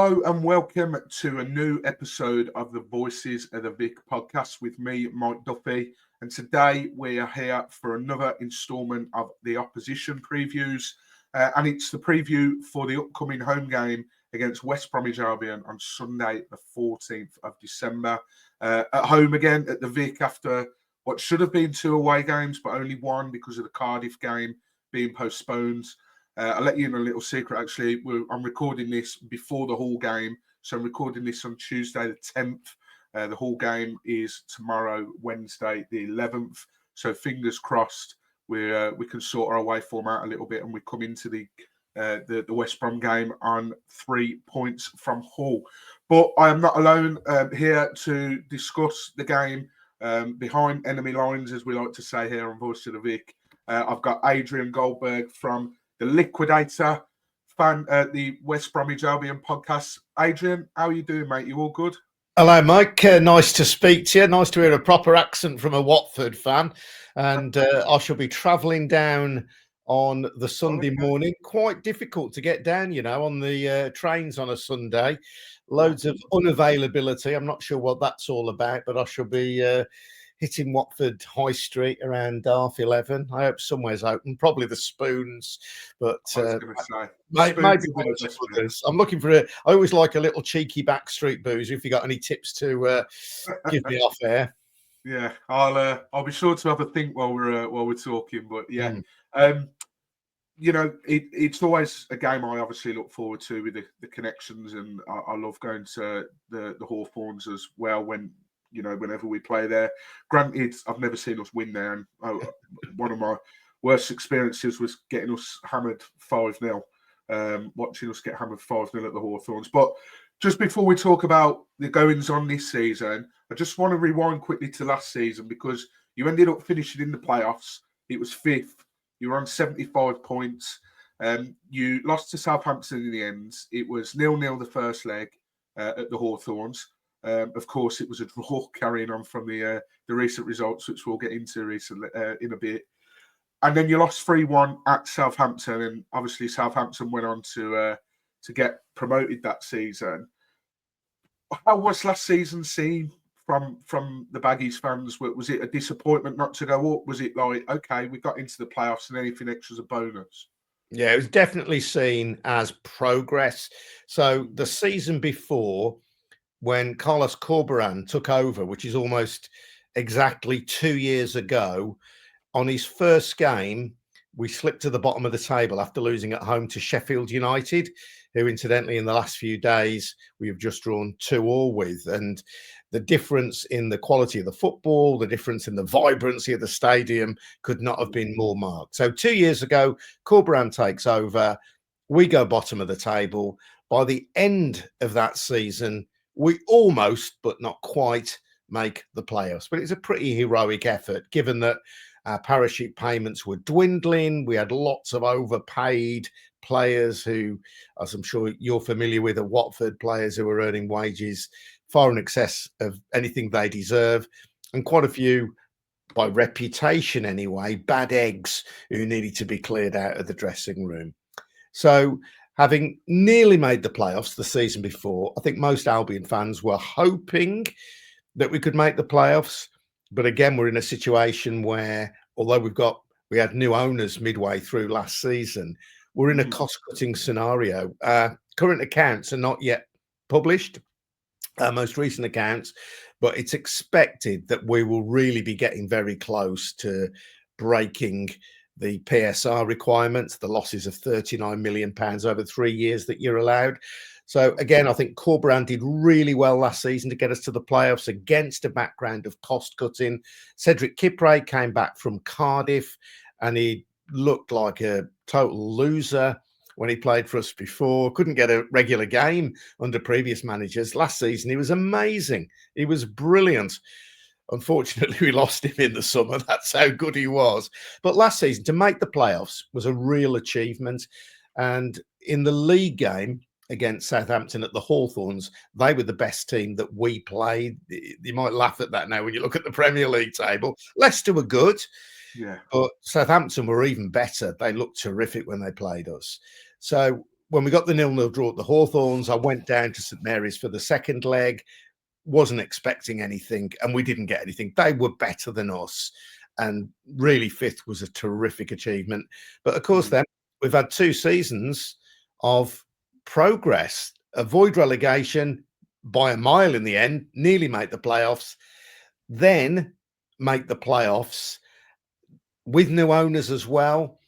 Hello and welcome to a new episode of the Voices of the Vic podcast with me, Mike Duffy. And today we are here for another instalment of the opposition previews. And it's the preview for the upcoming home game against West Bromwich Albion on Sunday, the 14th of December. At home again at the Vic after what should have been 2 away games, but only one because of the Cardiff game being postponed. I'll let you in a little secret, actually. I'm recording this before the Hull game. So I'm recording this on Tuesday the 10th. The Hull game is tomorrow, Wednesday the 11th. So fingers crossed we can sort our away form out a little bit and we come into the West Brom game on 3 points from Hull. But I am not alone here to discuss the game behind enemy lines, as we like to say here on Voice of the Vic. I've got Adrian Goldberg from the Liquidator fan at the West Bromwich Albion podcast. Adrian, how are you doing, mate? You all good? Hello, Mike. Nice to speak to you. Nice to hear a proper accent from a Watford fan. And I shall be travelling down on the Sunday morning. Quite difficult to get down, on the trains on a Sunday. Loads of unavailability. I'm not sure what that's all about, but I shall be hitting Watford High Street around 11:30. I hope somewhere's open, probably the Spoons, but maybe others. I'm looking for I always like a little cheeky backstreet boozer. If you got any tips to give me off air, yeah, I'll be sure to have a think while we're talking. But yeah, it's always a game I obviously look forward to with the connections, and I love going to the Hawthorns as well whenever we play there. Granted, I've never seen us win there, and one of my worst experiences was getting us hammered 5-0, watching us get hammered 5-0 at the Hawthorns. But just before we talk about the goings-on this season, I just want to rewind quickly to last season, because you ended up finishing in the playoffs. It was 5th. You were on 75 points. You lost to Southampton in the end. It was 0-0 the first leg at the Hawthorns. Of course, it was a draw carrying on from the recent results, which we'll get into recently in a bit. And then you lost 3-1 at Southampton, and obviously Southampton went on to get promoted that season. How was last season seen from the Baggies fans? Was it a disappointment not to go up? Was it like, okay, we got into the playoffs and anything extra is a bonus? Yeah, it was definitely seen as progress. So the season before, when Carlos Corberán took over, which is almost exactly 2 years ago, on his first game, we slipped to the bottom of the table after losing at home to Sheffield United, who incidentally in the last few days we have just drawn 2-2 with. And the difference in the quality of the football, the difference in the vibrancy of the stadium could not have been more marked. So 2 years ago, Corberán takes over. We go bottom of the table. By the end of that season, we almost, but not quite, make the playoffs. But it's a pretty heroic effort, given that our parachute payments were dwindling. We had lots of overpaid players who, as I'm sure you're familiar with, are Watford players who were earning wages far in excess of anything they deserve. And quite a few, by reputation anyway, bad eggs who needed to be cleared out of the dressing room. So having nearly made the playoffs the season before, I think most Albion fans were hoping that we could make the playoffs. But again, we're in a situation where, although we had new owners midway through last season, we're in a cost-cutting scenario. Current accounts are not yet published, most recent accounts, but it's expected that we will really be getting very close to breaking the PSR requirements, the losses of £39 million over 3 years that you're allowed. So again, I think Corberán did really well last season to get us to the playoffs against a background of cost cutting. Cedric Kipre came back from Cardiff and he looked like a total loser when he played for us before. Couldn't get a regular game under previous managers. Last season, he was amazing. He was brilliant. Unfortunately, we lost him in the summer. That's how good he was. But last season, to make the playoffs was a real achievement. And in the league game against Southampton at the Hawthorns, they were the best team that we played. You might laugh at that now when you look at the Premier League table. Leicester were good, but Southampton were even better. They looked terrific when they played us. So when we got the 0-0 draw at the Hawthorns, I went down to St Mary's for the second leg. Wasn't expecting anything, and we didn't get anything. They were better than us, and really fifth was a terrific achievement. But of course, then we've had 2 seasons of progress. Avoid relegation by a mile in the end, nearly make the playoffs, then make the playoffs with new owners as well.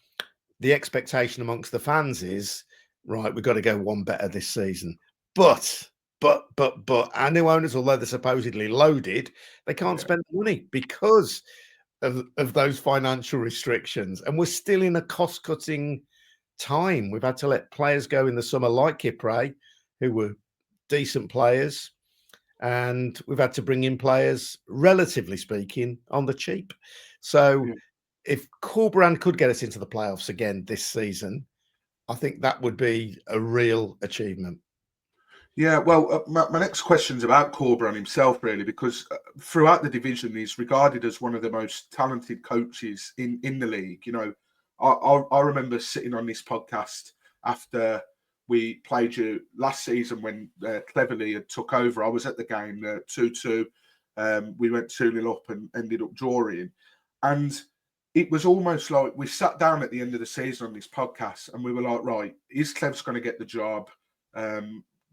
The expectation amongst the fans is, right, we've got to go one better this season. But our new owners, although they're supposedly loaded, they can't spend the money because of those financial restrictions. And we're still in a cost-cutting time. We've had to let players go in the summer like Kipre, who were decent players. And we've had to bring in players, relatively speaking, on the cheap. So if Corberán could get us into the playoffs again this season, I think that would be a real achievement. Yeah, well, my next question's about Corberán himself, really, because throughout the division, he's regarded as one of the most talented coaches in the league. You know, I remember sitting on this podcast after we played you last season when Cleverly had took over. I was at the game, 2-2. We went 2-0 up and ended up drawing. And it was almost like we sat down at the end of the season on this podcast and we were like, right, is Clev's going to get the job?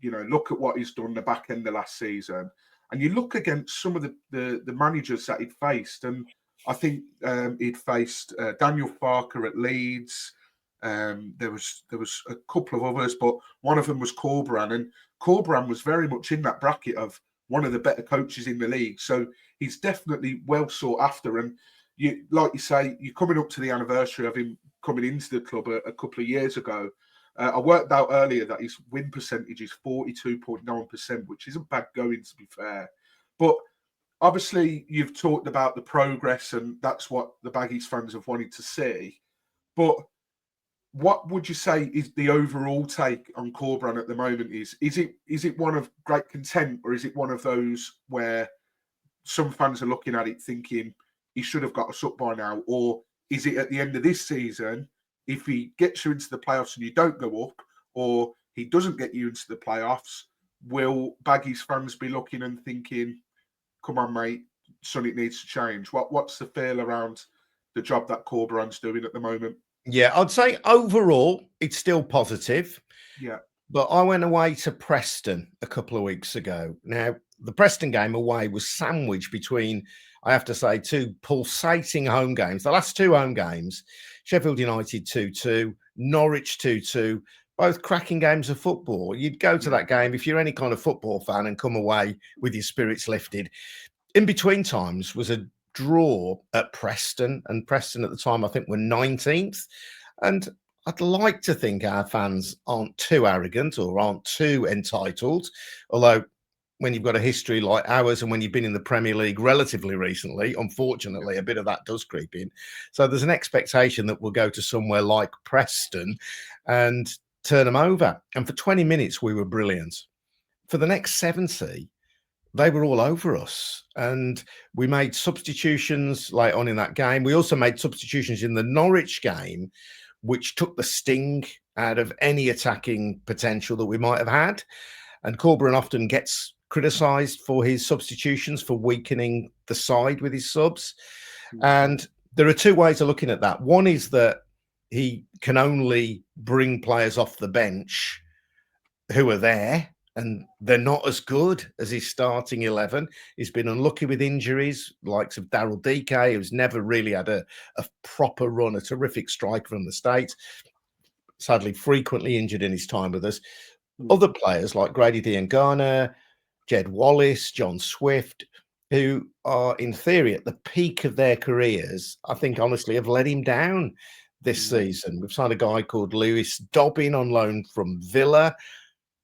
You know, look at what he's done the back end of last season. And you look against some of the managers that he'd faced. And I think he'd faced Daniel Farker at Leeds. There was a couple of others, but one of them was Corberán. And Corberán was very much in that bracket of one of the better coaches in the league. So he's definitely well sought after. And you, like you say, you're coming up to the anniversary of him coming into the club a couple of years ago. I worked out earlier that his win percentage is 42.9%, which isn't bad going, to be fair. But obviously, you've talked about the progress, and that's what the Baggies fans have wanted to see. But what would you say is the overall take on Corberán at the moment? Is it one of great content, or is it one of those where some fans are looking at it thinking he should have got us up by now? Or is it at the end of this season, if he gets you into the playoffs and you don't go up, or he doesn't get you into the playoffs, will Baggies fans be looking and thinking, come on, mate, something needs to change? What's the feel around the job that Corberán's doing at the moment? Yeah, I'd say overall, it's still positive. Yeah. But I went away to Preston a couple of weeks ago. Now, the Preston game away was sandwiched between, I have to say, 2 pulsating home games. The last 2 home games, Sheffield United 2-2, Norwich 2-2, both cracking games of football. You'd go to that game if you're any kind of football fan and come away with your spirits lifted. In between times was a draw at Preston, and Preston at the time, I think, were 19th. And I'd like to think our fans aren't too arrogant or aren't too entitled, although when you've got a history like ours and when you've been in the Premier League relatively recently, unfortunately, a bit of that does creep in. So there's an expectation that we'll go to somewhere like Preston and turn them over. And for 20 minutes, we were brilliant. For the next 70, they were all over us. And we made substitutions late on in that game. We also made substitutions in the Norwich game, which took the sting out of any attacking potential that we might have had. And Corberán often gets criticised for his substitutions, for weakening the side with his subs. And there are 2 ways of looking at that. One is that he can only bring players off the bench who are there, and they're not as good as his starting 11. He's been unlucky with injuries, likes of Daryl Dike, who's never really had a proper run, a terrific striker from the States. Sadly, frequently injured in his time with us. Other players like Grady Diangana, Jed Wallace, John Swift, who are in theory at the peak of their careers, I think honestly have let him down this season. We've signed a guy called Lewis Dobbin on loan from Villa.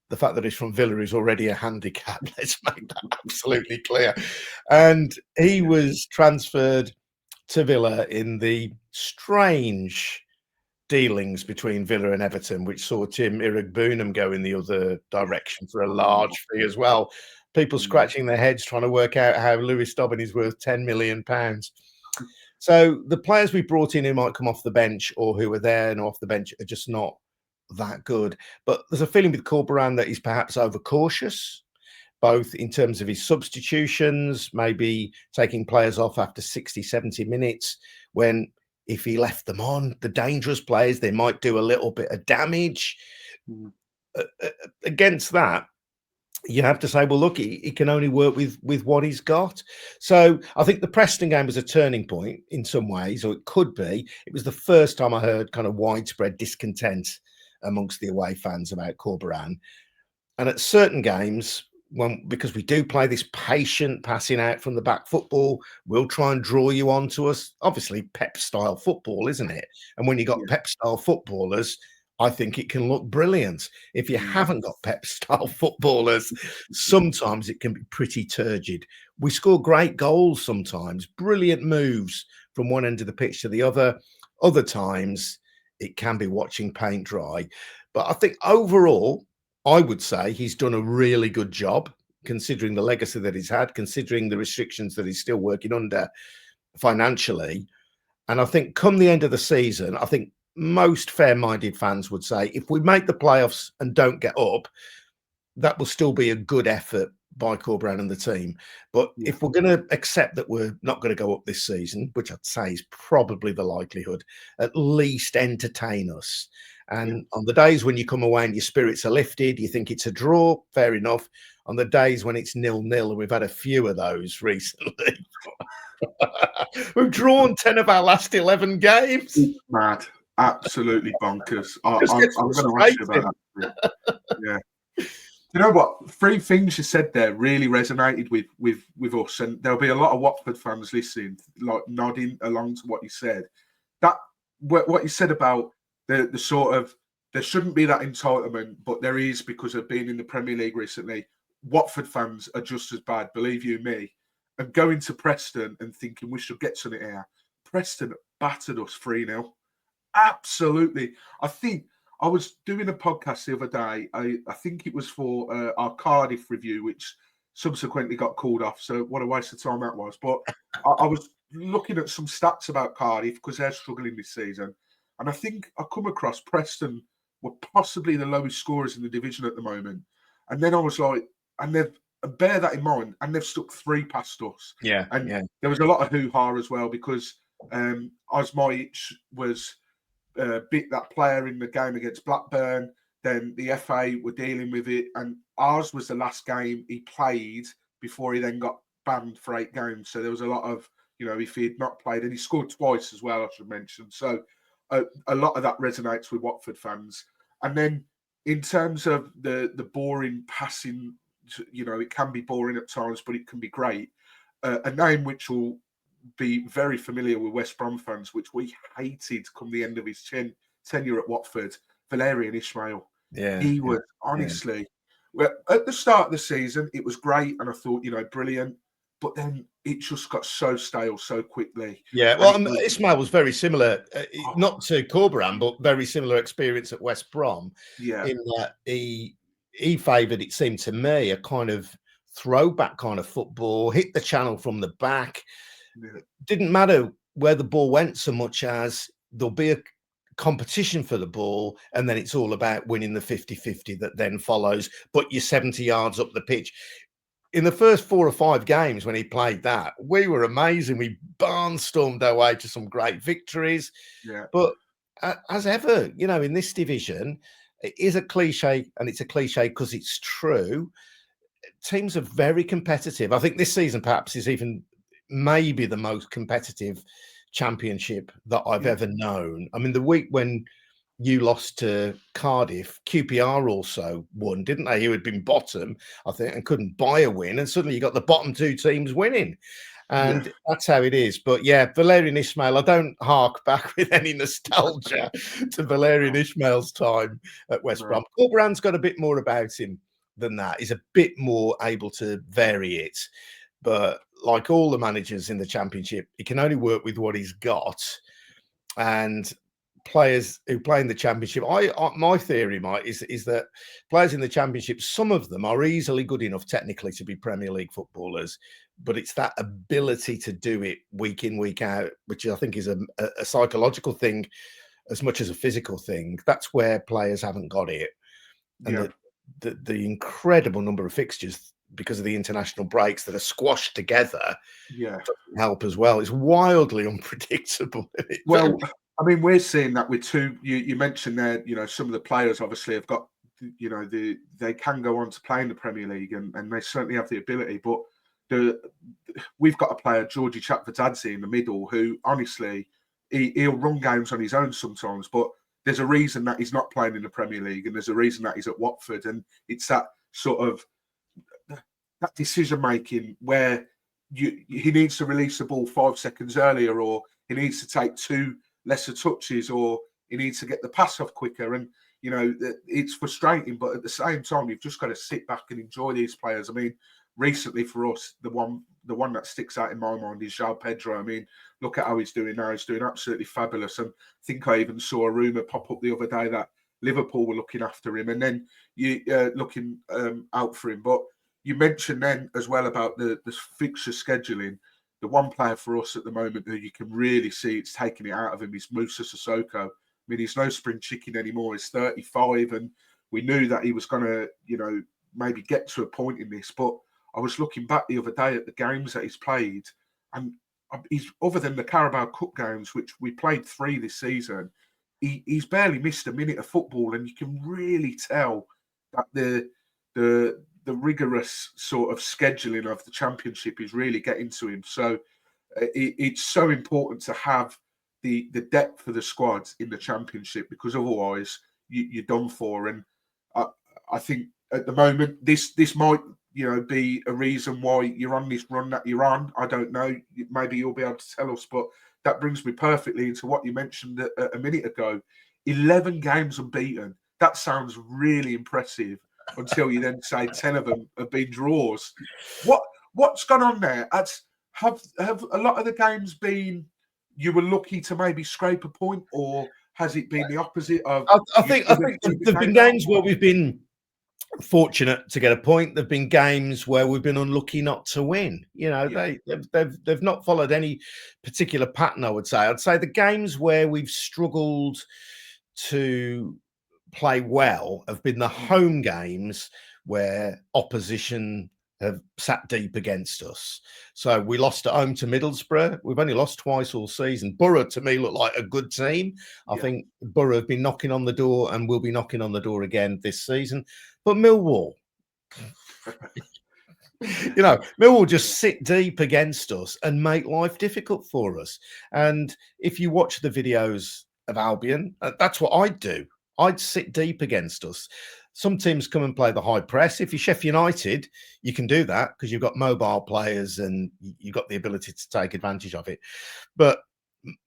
The fact that he's from Villa is already a handicap. Let's make that absolutely clear. And he was transferred to Villa in the strange dealings between Villa and Everton, which saw Tim Irigbunam go in the other direction for a large fee as well. People scratching their heads trying to work out how Lewis Dobbin is worth £10 million. So the players we brought in who might come off the bench or who are there and off the bench are just not that good. But there's a feeling with Corberan that he's perhaps overcautious, both in terms of his substitutions, maybe taking players off after 60, 70 minutes, when if he left them on, the dangerous players, they might do a little bit of damage. Against that, you have to say, well, look, he can only work with what he's got. So I think the Preston game was a turning point in some ways, or it could be. It was the first time I heard kind of widespread discontent amongst the away fans about Corberan. And at certain games, because we do play this patient passing out from the back football, we'll try and draw you onto us. Obviously, Pep style football, isn't it? And when you got Pep style footballers, I think it can look brilliant. If you haven't got Pep style footballers, sometimes it can be pretty turgid. We score great goals sometimes, brilliant moves from one end of the pitch to the other. Other times it can be watching paint dry. But I think overall, I would say he's done a really good job, considering the legacy that he's had, considering the restrictions that he's still working under financially. And I think come the end of the season, I think most fair-minded fans would say if we make the playoffs and don't get up, that will still be a good effort by Corberan and the team. But if we're going to accept that we're not going to go up this season, which I'd say is probably the likelihood, at least entertain us. And on the days when you come away and your spirits are lifted, you think it's a draw, fair enough. On the days when it's 0-0, and we've had a few of those recently, we've drawn 10 of our last 11 games. It's mad. Absolutely bonkers. I'm going to ask you about that. Yeah. You know what? 3 things you said there really resonated with us, and there'll be a lot of Watford fans listening, like nodding along to what you said. That what you said about the sort of, there shouldn't be that entitlement, but there is because of being in the Premier League recently. Watford fans are just as bad, believe you me. And going to Preston and thinking we should get something here. Preston battered us 3-0. Absolutely. I think I was doing a podcast the other day. I think it was for our Cardiff review, which subsequently got called off. So what a waste of time that was. But I was looking at some stats about Cardiff because they're struggling this season. And I think I come across Preston were possibly the lowest scorers in the division at the moment. And then I was like, and bear that in mind, and they've stuck 3 past us. Yeah. And there was a lot of hoo-ha as well because Osmojic was bit that player in the game against Blackburn. Then the FA were dealing with it, and ours was the last game he played before he then got banned for 8 games. So there was a lot of, if he had not played, and he scored twice as well, I should mention. So a lot of that resonates with Watford fans. And then in terms of the boring passing, it can be boring at times, but it can be great. A name which will be very familiar with West Brom fans, which we hated come the end of his tenure at Watford, Valérien Ismaël. Yeah, he was honestly, well, at the start of the season, it was great, and I thought, brilliant. But then it just got so stale so quickly. Yeah, well, Ismaël was very similar, not to Corberan, but very similar experience at West Brom. Yeah, in that he favoured, it seemed to me, a kind of throwback kind of football, hit the channel from the back. Yeah. Didn't matter where the ball went so much as there'll be a competition for the ball, and then it's all about winning the 50-50 that then follows, but you're 70 yards up the pitch. In the first 4 or 5 games when he played that, we were amazing. We barnstormed our way to some great victories. Yeah. But as ever, in this division, it is a cliche, and it's a cliche because it's true. Teams are very competitive. I think this season perhaps is even maybe the most competitive championship that I've ever known. I mean, the week when you lost to Cardiff, QPR also won, didn't they? Who had been bottom, I think, and couldn't buy a win. And suddenly you got the bottom 2 teams winning. And that's how it is. But yeah, Valérien Ismaël, I don't hark back with any nostalgia to Valérien Ismaël's time at West Brom. Corberan's got a bit more about him than that. He's a bit more able to vary it. But like all the managers in the Championship, he can only work with what he's got. And players who play in the Championship, my theory, Mike, is that players in the Championship, some of them are easily good enough technically to be Premier League footballers, but it's that ability to do it week in, week out, which I think is a psychological thing as much as a physical thing. That's where players haven't got it. And the incredible number of fixtures because of the international breaks that are squashed together doesn't help as well. It's wildly unpredictable. Well, I mean, we're seeing that with two. You mentioned there, some of the players obviously have got, they can go on to play in the Premier League, and they certainly have the ability. But we've got a player, Georgie Chakvetadze, in the middle, who honestly he'll run games on his own sometimes, but there's a reason that he's not playing in the Premier League, and there's a reason that he's at Watford, and it's that sort of that decision making where he needs to release the ball 5 seconds earlier, or he needs to take 2 lesser touches, or he needs to get the pass off quicker. And it's frustrating, but at the same time, you've just got to sit back and enjoy these players. I mean, recently for us, the one that sticks out in my mind is João Pedro. I mean, look at how he's doing now. He's doing absolutely fabulous. And I think I even saw a rumour pop up the other day that Liverpool were looking after him, and then you looking out for him. But you mentioned then as well about the fixture scheduling. The one player for us at the moment who you can really see it's taking it out of him is Moussa Sissoko. I mean, he's no spring chicken anymore. He's 35, and we knew that he was going to, maybe get to a point in this. But I was looking back the other day at the games that he's played, and he's, other than the Carabao Cup games, which we played 3 this season, he's barely missed a minute of football, and you can really tell that the rigorous sort of scheduling of the Championship is really getting to him. So it's so important to have the depth for the squad in the Championship, because otherwise you're done for. And I think at the moment this might be a reason why you're on this run that you're on. I don't know. Maybe you'll be able to tell us, but that brings me perfectly into what you mentioned a minute ago. 11 games unbeaten. That sounds really impressive until you then say 10 of them have been draws. What's gone on there? Have a lot of the games been you were lucky to maybe scrape a point, or has it been the opposite of? I think there've been games where we've been fortunate to get a point. There've been games where we've been unlucky not to win. They've not followed any particular pattern, I would say. I'd say the games where we've struggled to play well have been the home games where opposition have sat deep against us. So we lost at home to Middlesbrough. We've only lost twice all season. Borough, to me, look like a good team. I think Borough have been knocking on the door and will be knocking on the door again this season. But Millwall, Millwall just sit deep against us and make life difficult for us. And if you watch the videos of Albion, that's what I'd do. I'd sit deep against us. Some teams come and play the high press. If you're Sheffield United, you can do that because you've got mobile players and you've got the ability to take advantage of it. But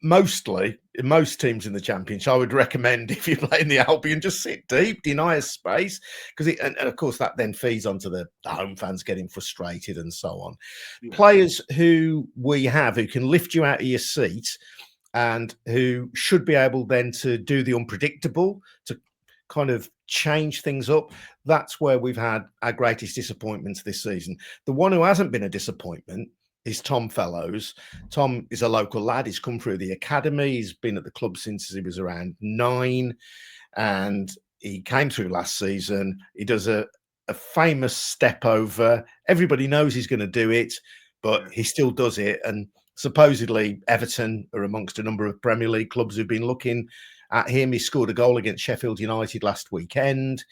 mostly, in most teams in the Championship, I would recommend, if you're playing the Albion, just sit deep, deny us space, because and of course that then feeds onto the home fans getting frustrated and so on. Yeah. Players who we have who can lift you out of your seat and who should be able then to do the unpredictable, to kind of change things up. That's where we've had our greatest disappointments this season. The one who hasn't been a disappointment is Tom Fellows. Tom is a local lad. He's come through the academy. He's been at the club since he was around 9, and he came through last season. He does a famous step over. Everybody knows he's going to do it, but he still does it. And supposedly Everton are amongst a number of Premier League clubs who've been looking at him. He scored a goal against Sheffield United last weekend.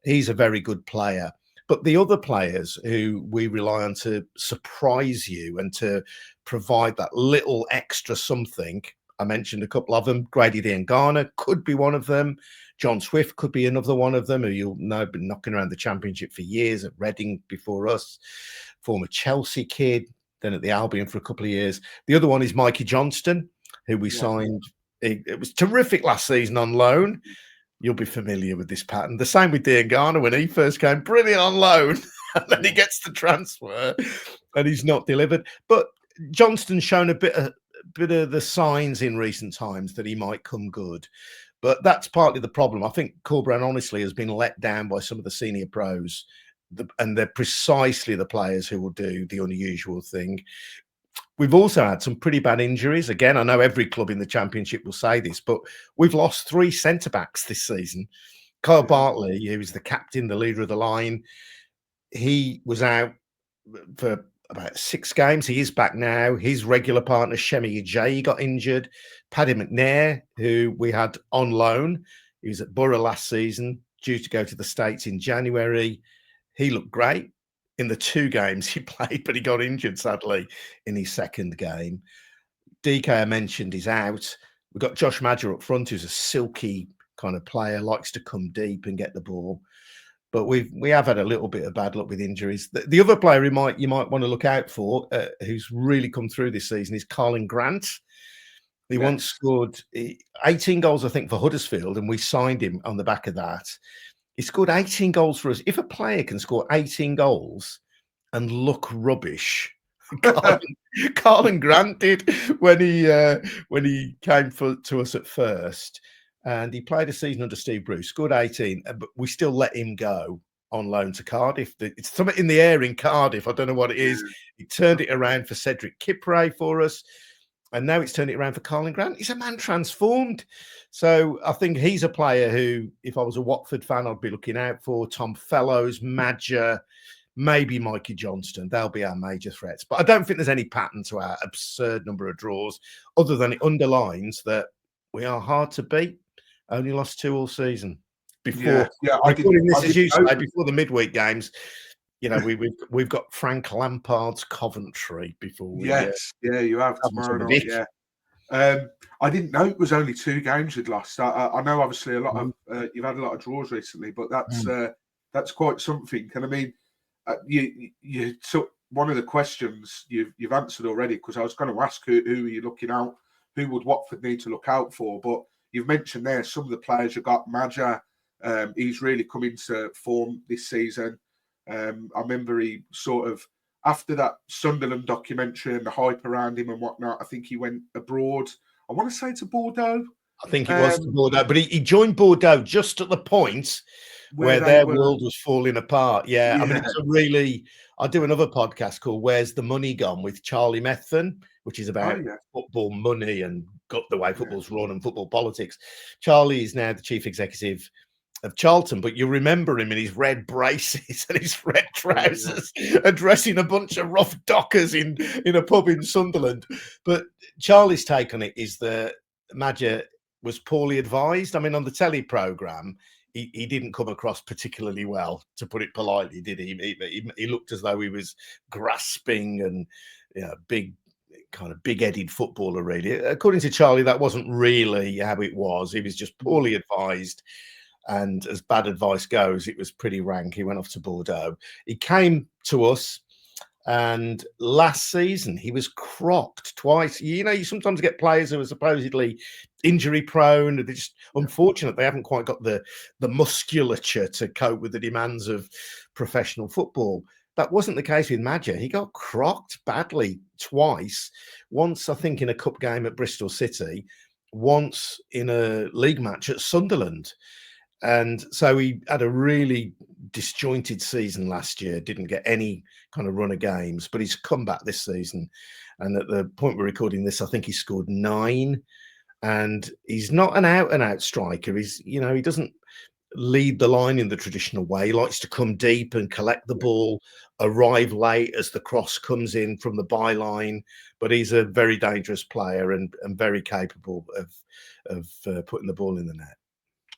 He's a very good player. But the other players who we rely on to surprise you and to provide that little extra something, I mentioned a couple of them. Grady Diangana could be one of them. John Swift could be another one of them, who you'll know been knocking around the Championship for years at Reading before us. Former Chelsea kid, then at the Albion for a couple of years. The other one is Mikey Johnston, who we signed. It was terrific last season on loan. You'll be familiar with this pattern. The same with Diangana when he first came, brilliant on loan, and then he gets the transfer and he's not delivered. But Johnston's shown a bit of the signs in recent times that he might come good. But that's partly the problem. I think Corberán honestly has been let down by some of the senior pros, and they're precisely the players who will do the unusual thing. we've also had some pretty bad injuries. Again, I know every club in the Championship will say this, but we've lost 3 centre-backs this season. Kyle Bartley, who was the captain, the leader of the line, he was out for about 6 games. He is back now. His regular partner, Shemi Ajayi, got injured. Paddy McNair, who we had on loan, he was at Borough last season, due to go to the States in January. He looked great in the 2 games he played, but he got injured, sadly, in his second game. DK, I mentioned, is out. We've got Josh Madger up front, who's a silky kind of player, likes to come deep and get the ball. But we have had a little bit of bad luck with injuries. The other player you might want to look out for, who's really come through this season, is Carlin Grant. He once scored 18 goals, I think, for Huddersfield, and we signed him on the back of that. He scored 18 goals for us. If a player can score 18 goals and look rubbish, Carlin Grant did when he came to us at first. And he played a season under Steve Bruce, scored 18, but we still let him go on loan to Cardiff. It's something in the air in Cardiff. I don't know what it is. He turned it around for Cedric Kipre for us. And now it's turned it around for Carlin Grant. He's a man transformed. So I think he's a player who, if I was a Watford fan, I'd be looking out for. Tom Fellows, Madger, maybe Mikey Johnston. They'll be our major threats. But I don't think there's any pattern to our absurd number of draws, other than it underlines that we are hard to beat. Only lost 2 all season. Before before the midweek games, you know, we've got Frank Lampard's Coventry before we. Yes, you have tomorrow night. Yeah, I didn't know it was only 2 games you'd lost. I know obviously a lot of you've had a lot of draws recently, but that's quite something. And I mean, you took one of the questions you've answered already, because I was going to ask who are you looking out, who would Watford need to look out for, but you've mentioned there some of the players you got. Madger, he's really come into form this season. I remember he sort of, after that Sunderland documentary and the hype around him and whatnot, I think he went abroad. I want to say to Bordeaux. I think it was to Bordeaux, but he joined Bordeaux just at the point where their world was falling apart. Yeah, I mean, it's a really... I do another podcast called Where's the Money Gone with Charlie Methven, which is about football money and got the way football's run and football politics. Charlie is now the chief executive of Charlton, but you remember him in his red braces and his red trousers, addressing a bunch of rough dockers in a pub in Sunderland. But Charlie's take on it is that Madger was poorly advised. I mean, on the telly programme, he didn't come across particularly well, to put it politely, did he? He looked as though he was grasping and big-headed footballer, really. According to Charlie, that wasn't really how it was. He was just poorly advised. And as bad advice goes, it was pretty rank. He went off to Bordeaux. He came to us, and last season he was crocked twice. You know, you sometimes get players who are supposedly injury prone. They're just unfortunate they haven't quite got the musculature to cope with the demands of professional football. That wasn't the case with Madger. He got crocked badly twice. Once, I think, in a cup game at Bristol City. Once in a league match at Sunderland. And so he had a really disjointed season last year, didn't get any kind of run of games, but he's come back this season. And at the point we're recording this, I think he scored 9. And he's not an out-and-out striker. He doesn't lead the line in the traditional way. He likes to come deep and collect the ball, arrive late as the cross comes in from the byline. But he's a very dangerous player and very capable of putting the ball in the net.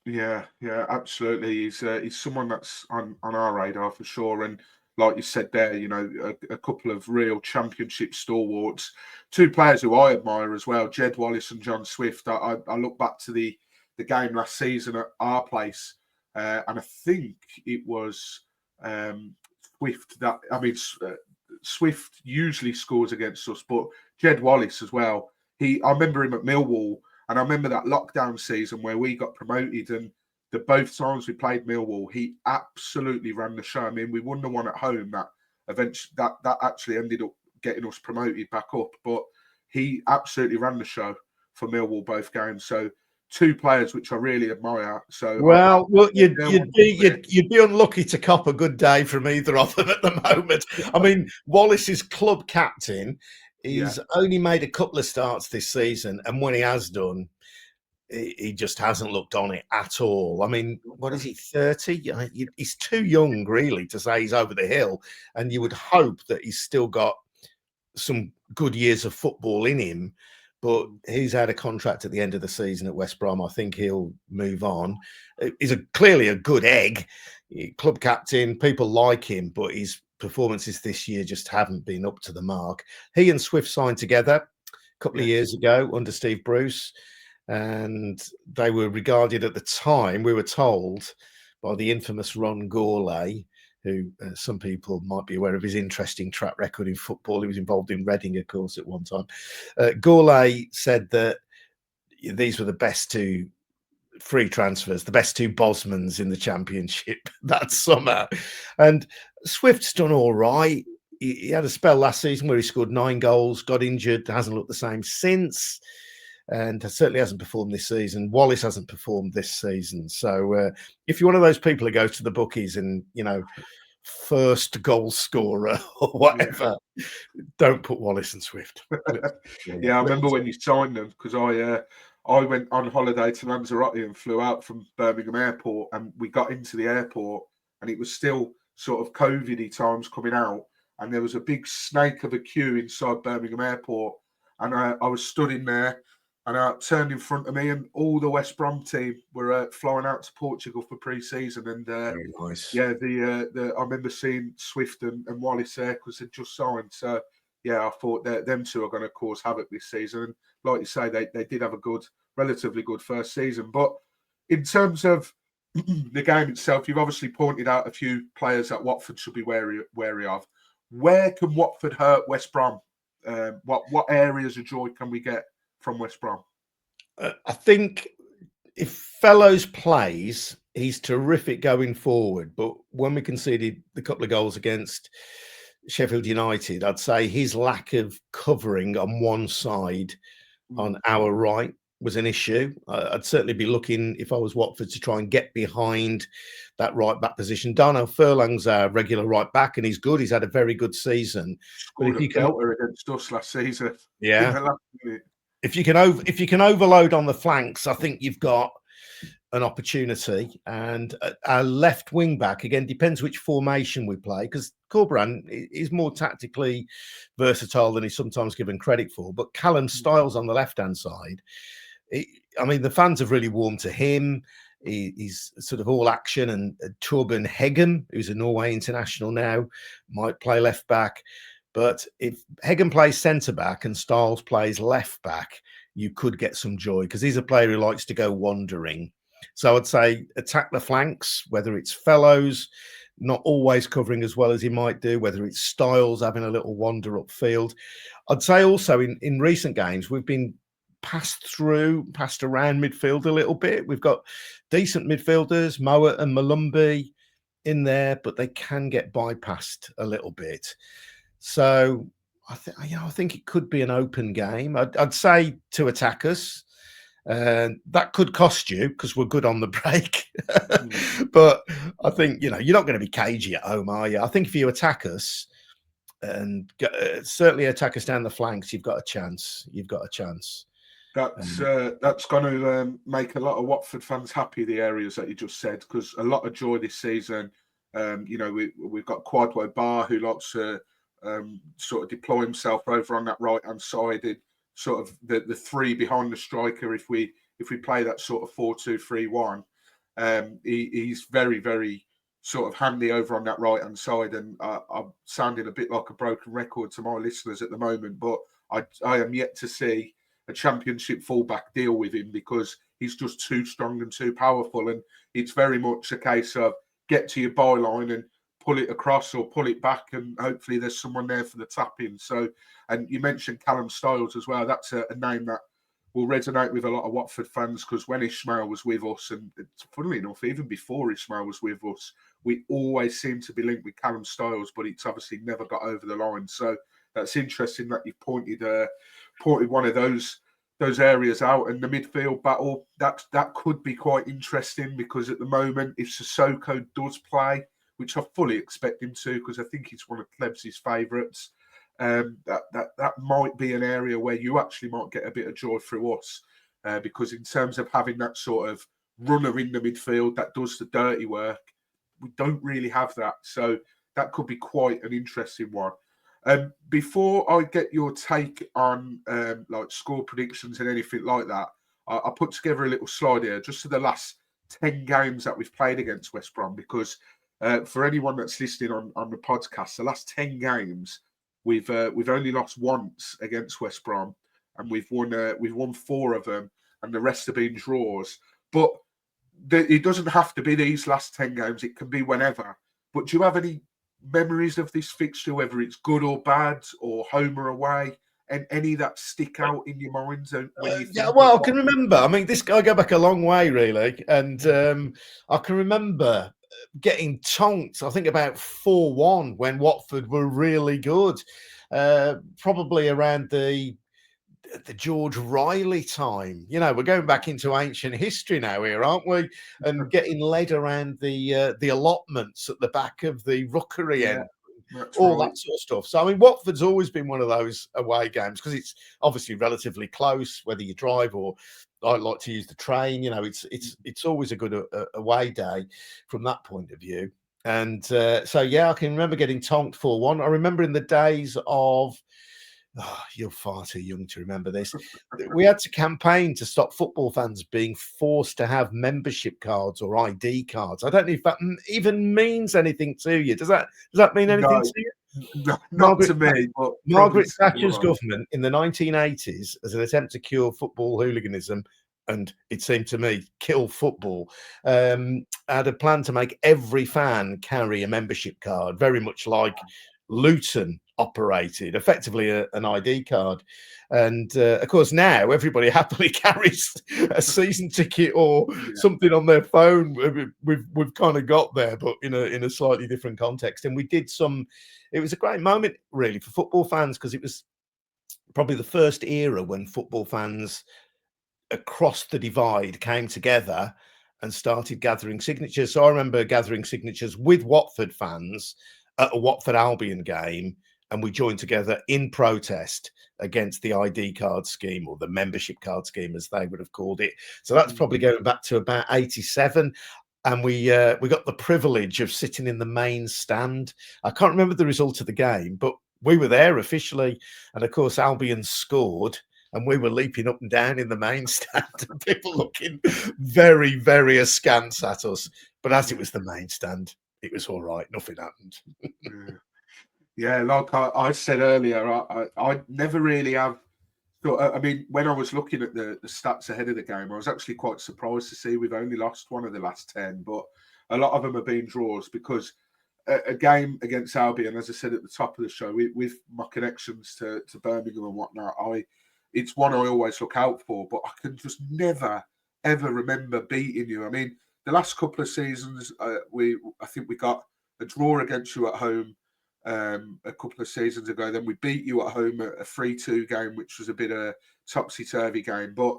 Yeah, absolutely. He's someone that's on our radar for sure. And like you said there, you know, a couple of real Championship stalwarts. 2 players who I admire as well, Jed Wallace and John Swift. I look back to the game last season at our place, and I think it was Swift that... I mean, Swift usually scores against us, but Jed Wallace as well. I remember him at Millwall. And I remember that lockdown season where we got promoted, and both times we played Millwall, he absolutely ran the show. I mean, we won the one at home that eventually that actually ended up getting us promoted back up, but he absolutely ran the show for Millwall both games. So 2 players which I really admire. So you'd be unlucky to cop a good day from either of them at the moment. I mean, Wallace is club captain. He's only made a couple of starts this season, and when he has done, he just hasn't looked on it at all. I mean, what is he, 30? He's too young, really, to say he's over the hill, and you would hope that he's still got some good years of football in him, but he's had a contract at the end of the season at West Brom. I think he'll move on. He's clearly a good egg, club captain. People like him, but his performances this year just haven't been up to the mark. He and Swift signed together a couple of years ago under Steve Bruce, and they were regarded at the time, we were told, by the infamous Ron Gourlay, who some people might be aware of his interesting track record in football. He was involved in Reading, of course, at one time. Gourlay said that these were the best two free transfers, the best two Bosmans in the Championship that summer. And Swift's done all right. He had a spell last season where he scored 9 goals, got injured, hasn't looked the same since, and certainly hasn't performed this season. Wallace hasn't performed this season. So if you're one of those people who goes to the bookies and, first goal scorer or whatever, don't put Wallace and Swift. I remember when you signed them, because I went on holiday to Lanzarote and flew out from Birmingham Airport, and we got into the airport and it was still sort of COVID-y times coming out, and there was a big snake of a queue inside Birmingham Airport, and I was stood in there, and I turned in front of me, and all the West Brom team were flying out to Portugal for pre-season. And very nice. I remember seeing Swift and Wallace there because they'd just signed. So I thought that them two are going to cause havoc this season. And like you say, they did have a relatively good first season. But in terms of the game itself, you've obviously pointed out a few players that Watford should be wary of. Where can Watford hurt West Brom? What areas of joy can we get from West Brom? I think if Fellows plays, he's terrific going forward. But when we conceded the couple of goals against Sheffield United, I'd say his lack of covering on one side on our right was an issue. I'd certainly be looking, if I was Watford, to try and get behind that right back position. Darnell Furlong's our regular right back, and he's good. He's had a very good season. Scored but if you can against us last season, if you can overload on the flanks, I think you've got an opportunity. And our left wing back, again, depends which formation we play, because Corberan is more tactically versatile than he's sometimes given credit for. But Callum Styles on the left-hand side, the fans have really warmed to him. He's sort of all action, and Torben Heggen, who's a Norway international now, might play left back. But if Heggen plays centre back and Styles plays left back, you could get some joy, because he's a player who likes to go wandering. So I'd say attack the flanks, whether it's Fellows not always covering as well as he might do, whether it's Styles having a little wander upfield. I'd say also in recent games, we've been passed around midfield a little bit. We've got decent midfielders, Mowat and Malumbi in there, but they can get bypassed a little bit. So I think it could be an open game. I'd say to attack us. That could cost you because we're good on the break. But I think, you're not going to be cagey at home, are you? I think if you attack us and certainly attack us down the flanks, you've got a chance. That's going to make a lot of Watford fans happy, the areas that you just said, because a lot of joy this season. We've got Kwadwo Bar, who likes to sort of deploy himself over on that right-hand side, and sort of the three behind the striker. If we play that sort of 4-2-3-1, he's very, very sort of handy over on that right-hand side. And I'm sounding a bit like a broken record to my listeners at the moment, but I am yet to see a Championship fullback deal with him, because he's just too strong and too powerful. And it's very much a case of get to your byline and pull it across or pull it back, and hopefully there's someone there for the tap-in. So, and you mentioned Callum Styles as well. That's a name that will resonate with a lot of Watford fans, because when Ishmael was with us, and funnily enough, even before Ishmael was with us, we always seemed to be linked with Callum Styles, but it's obviously never got over the line. So that's interesting that you've pointed one of those areas out. And the midfield battle, that could be quite interesting, because at the moment, if Sissoko does play, which I fully expect him to, because I think he's one of Klebs' favourites, that might be an area where you actually might get a bit of joy through us, because in terms of having that sort of runner in the midfield that does the dirty work, we don't really have that. So that could be quite an interesting one. Before I get your take on like score predictions and anything like that, I put together a little slide here just to the last 10 games that we've played against West Brom, because for anyone that's listening on the podcast, the last 10 games, we've only lost once against West Brom, and we've won 4 of them, and the rest have been draws. But it doesn't have to be these last 10 games. It can be whenever. But do you have any memories of this fixture, whether it's good or bad, or home or away, and any that stick out in your minds when you think? Yeah, well, I can remember. I mean, I go back a long way, really, and I can remember getting tonked. I think about 4-1 when Watford were really good, probably around the George Riley time. You know, we're going back into ancient history now here, aren't we? And getting led around the allotments at the back of the rookery end. All that sort of stuff. So, I mean, Watford's always been one of those away games because it's obviously relatively close, whether you drive or I like to use the train. You know, it's always a good away day from that point of view. And so, yeah, I can remember getting tonked 4-1. I remember in the days of, you're far too young to remember this. We had to campaign to stop football fans being forced to have membership cards or ID cards. I don't know if that even means anything to you. Does that mean anything to you? No, not to me. But Margaret Thatcher's government in the 1980s, as an attempt to cure football hooliganism, and it seemed to me kill football, had a plan to make every fan carry a membership card, very much like Luton operated, effectively an ID card. And of course now everybody happily carries a season ticket or something on their phone. We've kind of got there, but in a slightly different context. And we did it was a great moment really for football fans, because it was probably the first era when football fans across the divide came together and started gathering signatures. So I remember gathering signatures with Watford fans at a Watford Albion game, and we joined together in protest against the ID card scheme, or the membership card scheme, as they would have called it. So that's probably going back to about 87. And we got the privilege of sitting in the main stand. I can't remember the result of the game, but we were there officially. And of course, Albion scored, and we were leaping up and down in the main stand, and people looking very, very askance at us. But as it was the main stand, it was all right. Nothing happened. Yeah, like I said earlier, I never really have. I mean, when I was looking at the stats ahead of the game, I was actually quite surprised to see we've only lost one of the last 10, but a lot of them have been draws, because a game against Albion, as I said at the top of the show, with my connections to Birmingham and whatnot, it's one I always look out for, but I can just never, ever remember beating you. I mean, the last couple of seasons, I think we got a draw against you at home a couple of seasons ago. Then we beat you at home at a 3-2 game, which was a bit of a topsy-turvy game. But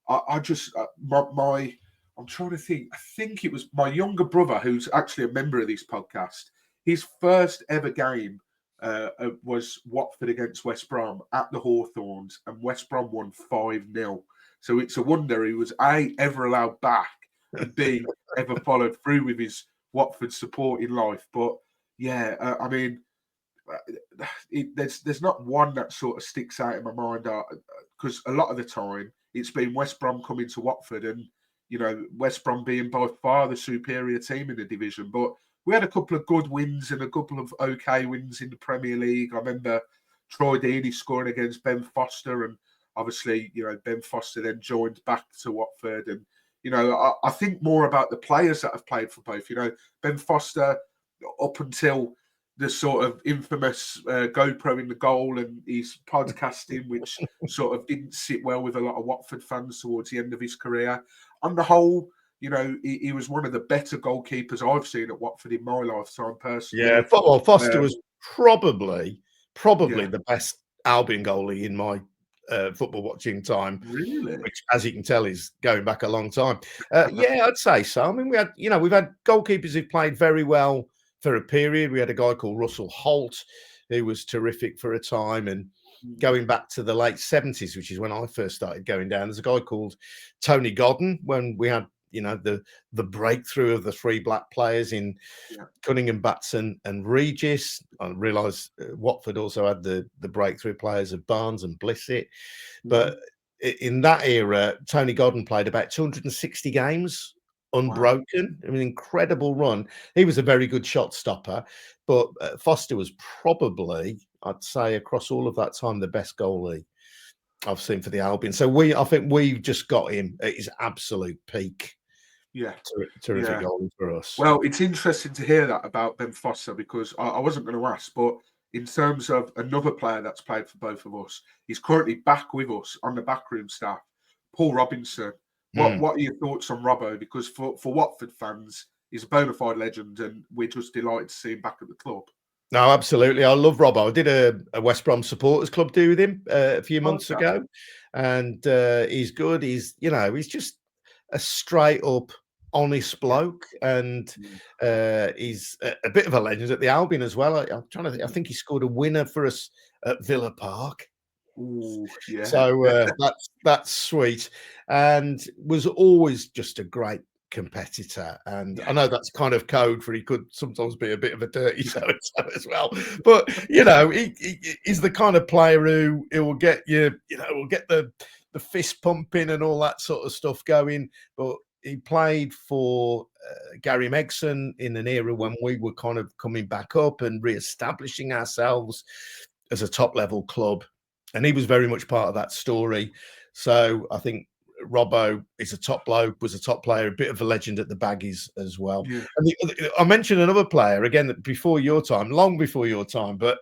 I'm trying to think. I think it was my younger brother, who's actually a member of this podcast. His first ever game was Watford against West Brom at the Hawthorns, and West Brom won 5-0. So it's a wonder he was A, ever allowed back, and B, ever followed through with his Watford support in life. But yeah, I mean, there's not one that sort of sticks out in my mind, because a lot of the time it's been West Brom coming to Watford, and West Brom being by far the superior team in the division. But we had a couple of good wins and a couple of okay wins in the Premier League. I remember Troy Deeney scoring against Ben Foster, and obviously Ben Foster then joined back to Watford. And I think more about the players that have played for both. Ben Foster, up until the sort of infamous GoPro in the goal and his podcasting, which sort of didn't sit well with a lot of Watford fans towards the end of his career. On the whole, he was one of the better goalkeepers I've seen at Watford in my lifetime, personally. Yeah, well, Foster was probably the best Albion goalie in my football watching time. Really? Which, as you can tell, is going back a long time. Yeah, I'd say so. I mean, we've had goalkeepers who played very well for a period. We had a guy called Russell Holt, who was terrific for a time. And going back to the late 70s, which is when I first started going down, there's a guy called Tony Godden, when we had, the breakthrough of the three black players in Cunningham, Batson and Regis. I realised Watford also had the breakthrough players of Barnes and Blissett. But in that era, Tony Godden played about 260 games unbroken. Wow. I mean, incredible run. He was a very good shot stopper, but Foster was probably, I'd say, across all of that time, the best goalie I've seen for the Albion. So I think we just got him at his absolute peak. Yeah. Terrific goalie for us. Well, it's interesting to hear that about Ben Foster, because I wasn't going to ask, but in terms of another player that's played for both of us, he's currently back with us on the backroom staff, Paul Robinson. What are your thoughts on Robbo? Because for Watford fans, he's a bona fide legend, and we're just delighted to see him back at the club. No, absolutely. I love Robbo. I did a West Brom supporters club do with him a few months ago, and he's good. He's just a straight up honest bloke, and he's a bit of a legend at the Albion as well. I'm trying to think. I think he scored a winner for us at Villa Park. Ooh, yeah. So that's sweet, and was always just a great competitor. And I know that's kind of code for he could sometimes be a bit of a dirty so-and-so as well. But he's the kind of player who will get will get the fist pumping and all that sort of stuff going. But he played for Gary Megson in an era when we were kind of coming back up and re-establishing ourselves as a top-level club. And he was very much part of that story. So I think Robbo is a top bloke, was a top player, a bit of a legend at the Baggies as well. Yeah. And I mentioned another player, again, before your time, long before your time, but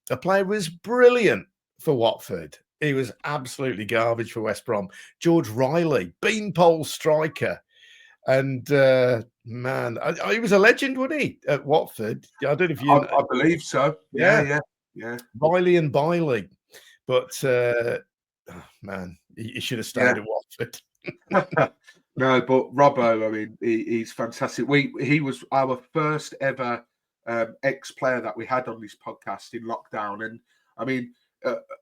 a player was brilliant for Watford. He was absolutely garbage for West Brom. George Riley, beanpole striker. And man, he was a legend, wasn't he, at Watford? I don't know if you... I believe so. Yeah. Riley and Biley. But, man, he should have stayed at Watford. No, but Robbo, I mean, he's fantastic. He was our first ever ex-player that we had on this podcast in lockdown. And, I mean,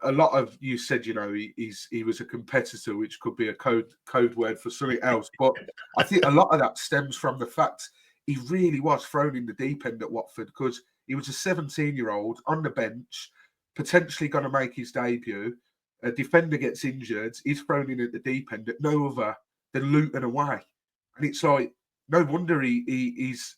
a lot of you said, he was a competitor, which could be a code word for something else. But I think a lot of that stems from the fact he really was thrown in the deep end at Watford, because he was a 17-year-old on the bench, potentially going to make his debut. A defender gets injured, he's thrown in at the deep end at no other than Luton away. And it's like, no wonder he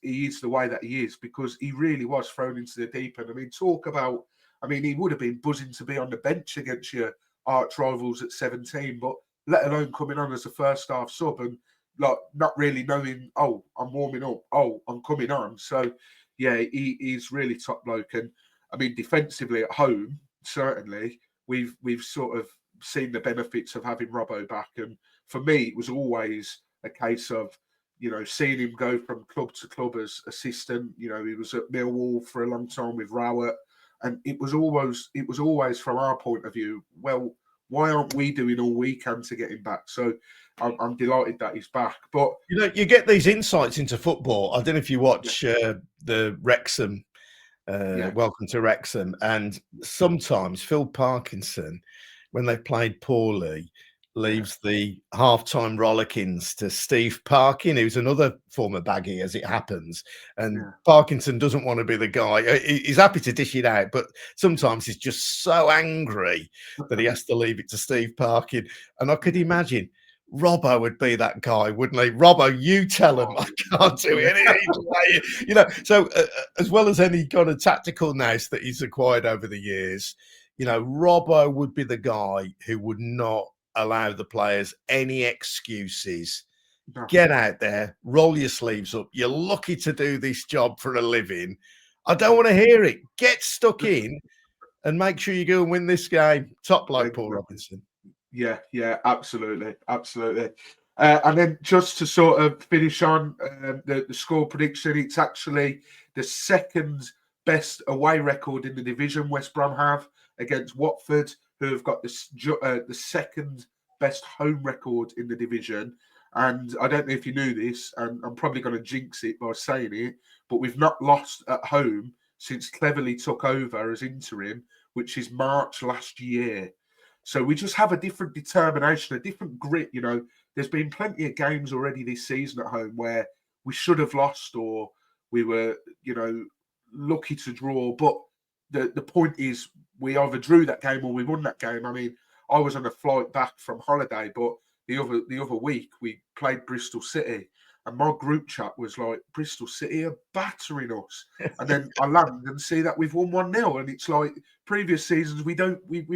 is the way that he is, because he really was thrown into the deep end. I mean, he would have been buzzing to be on the bench against your arch rivals at 17, but let alone coming on as a first half sub and like not really knowing, oh, I'm warming up, oh, I'm coming on. So yeah, he's really top bloke. And I mean, defensively at home, certainly, we've sort of seen the benefits of having Robbo back. And for me, it was always a case of, seeing him go from club to club as assistant. He was at Millwall for a long time with Rowett. And it was always from our point of view, well, why aren't we doing all we can to get him back? So I'm delighted that he's back. But you get these insights into football. I don't know if you watch the Wrexham, Welcome to Wrexham, and sometimes Phil Parkinson, when they played poorly, leaves the half-time rollickings to Steve Parkin, who's another former Baggy, as it happens. And Parkinson doesn't want to be the guy. He's happy to dish it out, but sometimes he's just so angry that he has to leave it to Steve Parkin. And I could imagine Robbo would be that guy, wouldn't he? Robbo, you tell him I can't do it. So as well as any kind of tactical nous that he's acquired over the years, Robbo would be the guy who would not allow the players any excuses. Get out there, roll your sleeves up. You're lucky to do this job for a living. I don't want to hear it. Get stuck in and make sure you go and win this game. Top bloke, Paul Robinson. Yeah, absolutely. And then just to sort of finish on the score prediction, it's actually the second best away record in the division West Brom have against Watford, who have got the second best home record in the division. And I don't know if you knew this, and I'm probably going to jinx it by saying it, but we've not lost at home since Cleverley took over as interim, which is March last year. So we just have a different determination, a different grit. There's been plenty of games already this season at home where we should have lost or we were, lucky to draw. But the point is we either drew that game or we won that game. I mean, I was on a flight back from holiday, but the other week we played Bristol City. And my group chat was like, Bristol City are battering us. And then I land and see that we've won 1-0. And it's like previous seasons, we've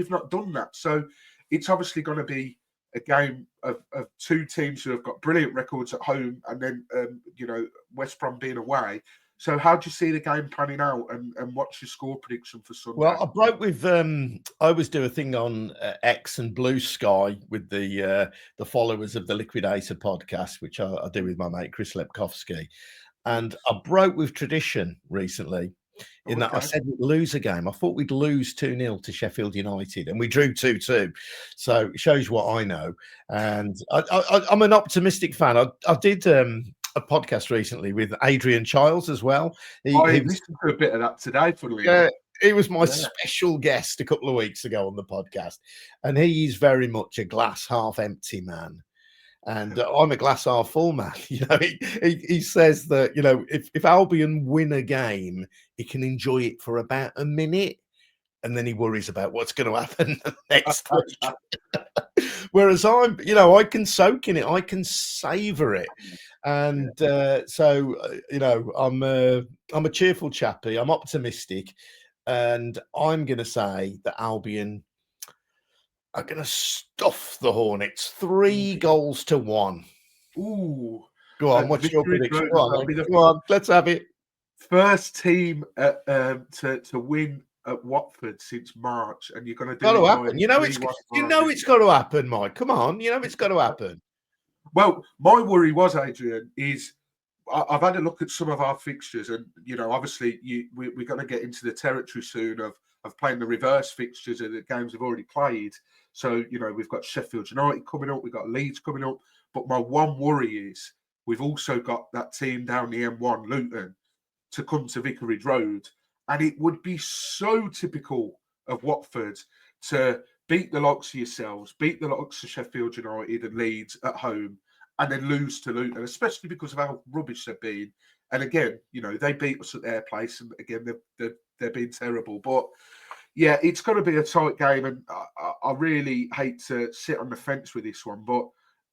not done that. So it's obviously going to be a game of two teams who have got brilliant records at home and then, West Brom being away. So how do you see the game panning out and what's your score prediction for Sunday? Well, I broke with I always do a thing on X and Blue Sky with the followers of the Liquidator podcast, which I do with my mate Chris Lepkowski. And I broke with tradition recently in that I said we'd lose a game. I thought we'd lose 2-0 to Sheffield United and we drew 2-2. So it shows what I know. And I'm an optimistic fan. I did a podcast recently with Adrian Childs as well. He listened to a bit of that today, funnily enough. He was my special guest a couple of weeks ago on the podcast, and he is very much a glass half empty man. And I'm a glass half full man. He says that, if Albion win a game, he can enjoy it for about a minute, and then he worries about what's going to happen next week. Whereas I can soak in it, I can savor it. And I'm a cheerful chappy. I'm optimistic, and I'm going to say that Albion are going to stuff the Hornets 3-1. Ooh, go on! What's your prediction? Go on, let's have it. First team to win at Watford since March, and you're going to do it. Happen. It's got to happen, Mike. Come on, it's got to happen. Well, my worry was, Adrian, is I've had a look at some of our fixtures, and obviously we're going to get into the territory soon of playing the reverse fixtures of the games we've already played. So we've got Sheffield United coming up, we've got Leeds coming up, but my one worry is we've also got that team down the M1, Luton, to come to Vicarage Road, and it would be so typical of Watford to beat the likes of yourselves, beat the likes of Sheffield United and Leeds at home, and then lose to Luton, especially because of how rubbish they've been. And again, they beat us at their place, and again, they've been terrible. But yeah, it's going to be a tight game, and I really hate to sit on the fence with this one, but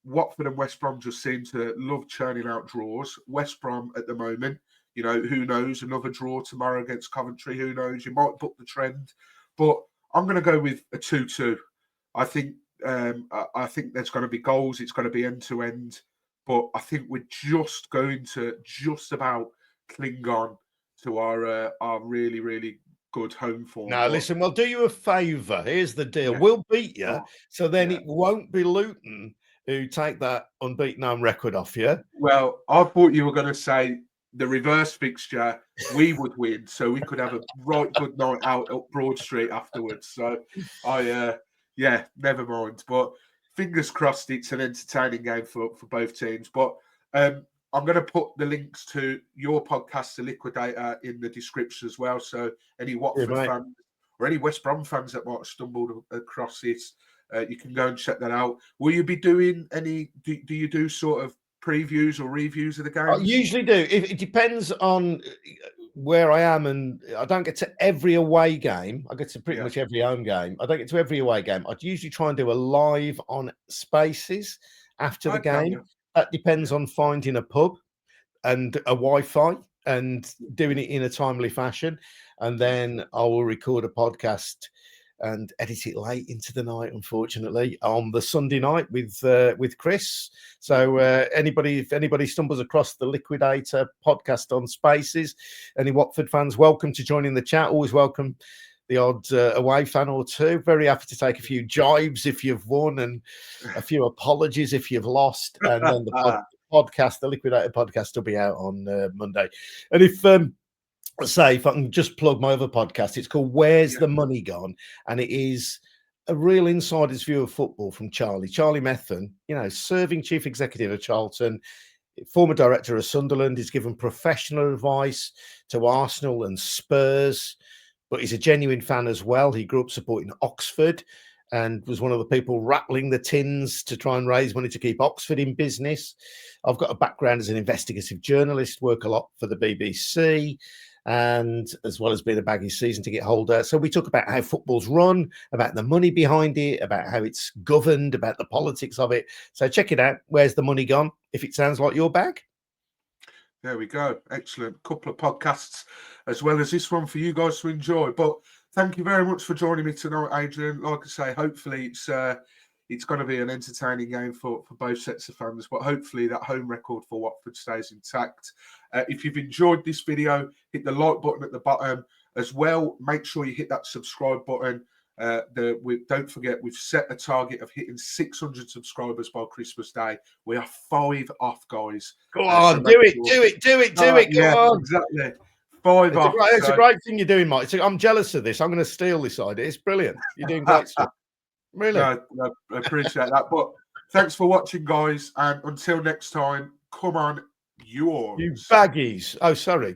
Watford and West Brom just seem to love churning out draws. West Brom at the moment, who knows, another draw tomorrow against Coventry, who knows, you might book the trend. But I'm going to go with a 2-2. I think there's going to be goals. It's going to be end-to-end. But I think we're just going to just about cling on to our really, really good home form. Now, listen, we'll do you a favour. Here's the deal. Yeah. We'll beat you, so then it won't be Luton who take that unbeaten home record off you. Well, I thought you were going to say the reverse fixture, we would win, so we could have a right good night out up Broad Street afterwards. So never mind. But fingers crossed, it's an entertaining game for both teams. But I'm going to put the links to your podcast, The Liquidator, in the description as well. So any Watford fans or any West Brom fans that might have stumbled across this, you can go and check that out. Will you be doing any? Do you do sort of previews or reviews of the game? I usually do. It depends on where I am, and I don't get to every away game. I get to pretty much every home game. I don't get to every away game. I'd usually try and do a live on Spaces after the game. That depends on finding a pub and a Wi-Fi and doing it in a timely fashion. And then I will record a podcast and edit it late into the night, unfortunately, on the Sunday night with Chris. So if anybody stumbles across the Liquidator podcast on Spaces, any Watford fans, welcome to join in the chat. Always welcome the odd away fan or two. Very happy to take a few jibes if you've won and a few apologies if you've lost. And then the podcast, the Liquidator podcast, will be out on Monday. And if if I can just plug my other podcast, it's called Where's the Money Gone? And it is a real insider's view of football from Charlie Methven, serving chief executive of Charlton. former director of Sunderland. He's given professional advice to Arsenal and Spurs, but he's a genuine fan as well. He grew up supporting Oxford and was one of the people rattling the tins to try and raise money to keep Oxford in business. I've got a background as an investigative journalist, work a lot for the BBC, and as well as being a baggy season ticket holder. So we talk about how football's run, about the money behind it, about how it's governed, about the politics of it. So check it out. Where's the money gone? If it sounds like your bag. There we go. Excellent. Couple of podcasts as well as this one for you guys to enjoy. But thank you very much for joining me tonight, Adrian. Like I say, hopefully it's going to be an entertaining game for both sets of fans, but hopefully that home record for Watford stays intact. If you've enjoyed this video, hit the like button at the bottom as well. Make sure you hit that subscribe button. Don't forget, we've set a target of hitting 600 subscribers by Christmas Day. We are 5 off, guys. Go on, so do it. Go on. Exactly. 5 off. It's a great thing you're doing, Mike. I'm jealous of this. I'm going to steal this idea. It's brilliant. You're doing great stuff. Really? I appreciate that. But thanks for watching, guys. And until next time, come on, you baggies. Oh, sorry.